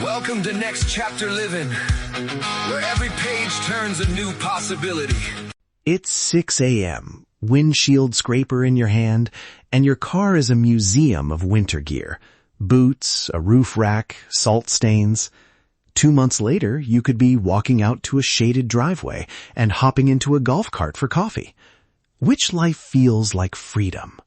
Welcome to Next Chapter Living, where every page turns a new possibility. It's 6 a.m., windshield scraper in your hand, and your car is a museum of winter gear. Boots, a roof rack, salt stains. 2 months later, you could be walking out to a shaded driveway and hopping into a golf cart for coffee. Which life feels like freedom?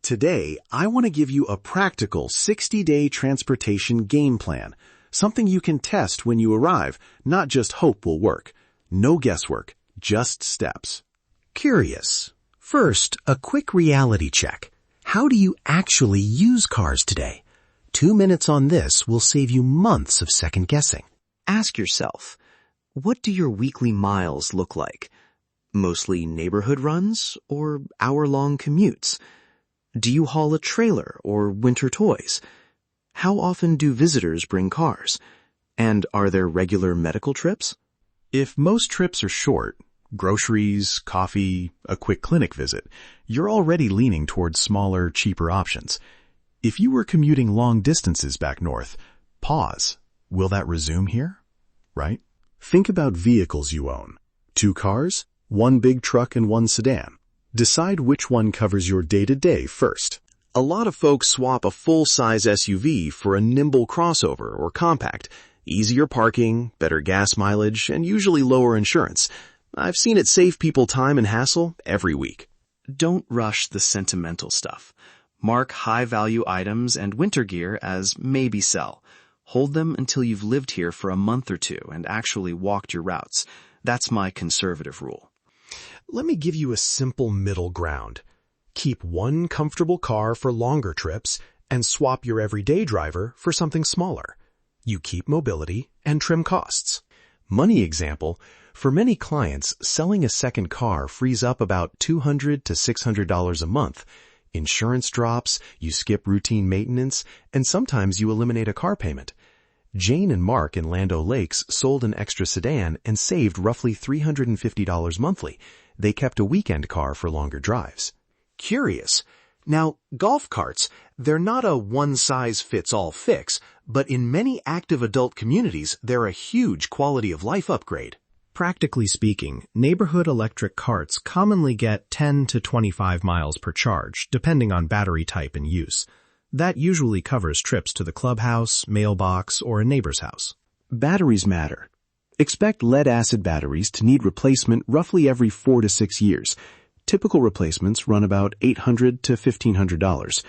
Today, I want to give you a practical 60-day transportation game plan, something you can test when you arrive, not just hope will work. No guesswork, just steps. Curious. First, a quick reality check. How do you actually use cars today? 2 minutes on this will save you months of second guessing. Ask yourself, what do your weekly miles look like? Mostly neighborhood runs or hour-long commutes? Do you haul a trailer or winter toys? How often do visitors bring cars? And are there regular medical trips? If most trips are short, groceries, coffee, a quick clinic visit, you're already leaning towards smaller, cheaper options. If you were commuting long distances back north, pause. Will that resume here? Right? Think about vehicles you own. 2 cars, 1 big truck, and 1 sedan. Decide which one covers your day-to-day first. A lot of folks swap a full-size SUV for a nimble crossover or compact. Easier parking, better gas mileage, and usually lower insurance. I've seen it save people time and hassle every week. Don't rush the sentimental stuff. Mark high-value items and winter gear as maybe sell. Hold them until you've lived here for a month or 2 and actually walked your routes. That's my conservative rule. Let me give you a simple middle ground. Keep 1 comfortable car for longer trips and swap your everyday driver for something smaller. You keep mobility and trim costs. Money example, for many clients, selling a second car frees up about $200 to $600 a month. Insurance drops, you skip routine maintenance, and sometimes you eliminate a car payment. Jane and Mark in Land O'Lakes sold an extra sedan and saved roughly $350 monthly. They kept a weekend car for longer drives. Curious. Now, golf carts, they're not a one-size-fits-all fix, but in many active adult communities, they're a huge quality-of-life upgrade. Practically speaking, neighborhood electric carts commonly get 10 to 25 miles per charge, depending on battery type and use. That usually covers trips to the clubhouse, mailbox, or a neighbor's house. Batteries matter. Expect lead-acid batteries to need replacement roughly every 4 to 6 years. Typical replacements run about $800 to $1,500.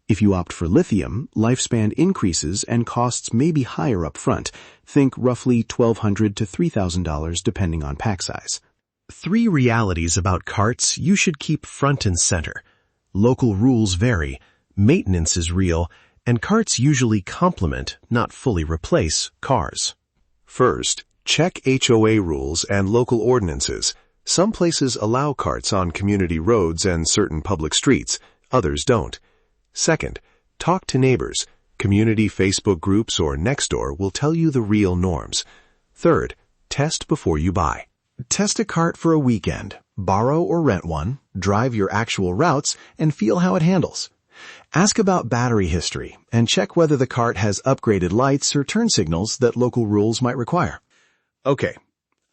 If you opt for lithium, lifespan increases and costs may be higher up front. Think roughly $1,200 to $3,000 depending on pack size. 3 realities about carts you should keep front and center. Local rules vary, maintenance is real, and carts usually complement, not fully replace, cars. First, check HOA rules and local ordinances. Some places allow carts on community roads and certain public streets, others don't. Second, talk to neighbors. Community Facebook groups or Nextdoor will tell you the real norms. Third, test before you buy. Test a cart for a weekend, borrow or rent one, drive your actual routes, and feel how it handles. Ask about battery history and check whether the cart has upgraded lights or turn signals that local rules might require. Okay,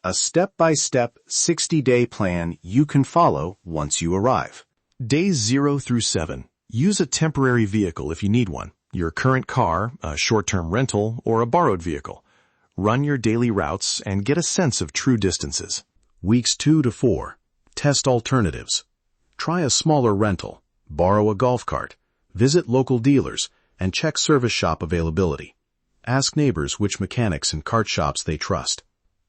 a step-by-step 60-day plan you can follow once you arrive. Days 0 through 7. Use a temporary vehicle if you need one, your current car, a short-term rental, or a borrowed vehicle. Run your daily routes and get a sense of true distances. Weeks 2 to 4. Test alternatives. Try a smaller rental, borrow a golf cart, visit local dealers, and check service shop availability. Ask neighbors which mechanics and cart shops they trust.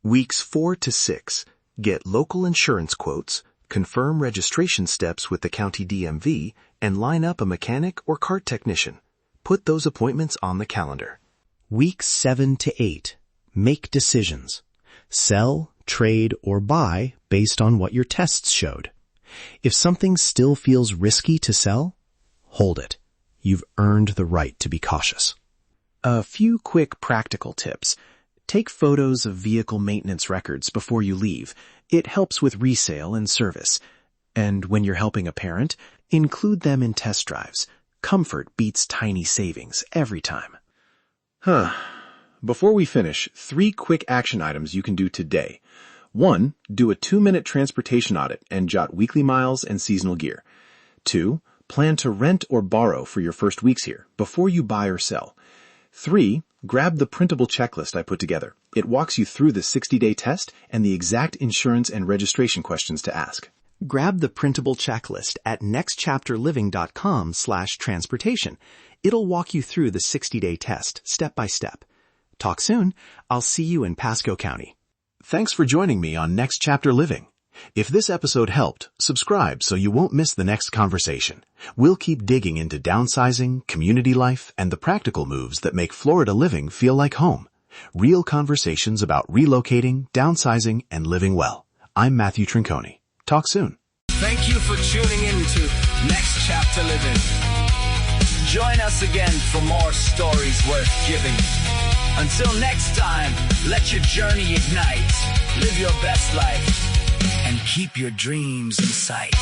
Weeks 4 to 6. Get local insurance quotes, confirm registration steps with the county DMV, and line up a mechanic or cart technician. Put those appointments on the calendar. Weeks 7 to 8. Make decisions. Sell, trade, or buy based on what your tests showed. If something still feels risky to sell, hold it. You've earned the right to be cautious. A few quick practical tips. Take photos of vehicle maintenance records before you leave. It helps with resale and service. And when you're helping a parent, include them in test drives. Comfort beats tiny savings every time. Before we finish, 3 quick action items you can do today. 1. Do a 2-minute transportation audit and jot weekly miles and seasonal gear. 2. Plan to rent or borrow for your first weeks here before you buy or sell. 3. Grab the printable checklist I put together. It walks you through the 60-day test and the exact insurance and registration questions to ask. Grab the printable checklist at nextchapterliving.com/transportation. It'll walk you through the 60-day test, step by step. Talk soon. I'll see you in Pasco County. Thanks for joining me on Next Chapter Living. If this episode helped, subscribe so you won't miss the next conversation. We'll keep digging into downsizing, community life, and the practical moves that make Florida living feel like home. Real conversations about relocating, downsizing, and living well. I'm Matthew Troncone. Talk soon. Thank you for tuning in to Next Chapter Living. Join us again for more stories worth giving. Until next time, let your journey ignite. Live your best life and keep your dreams in sight.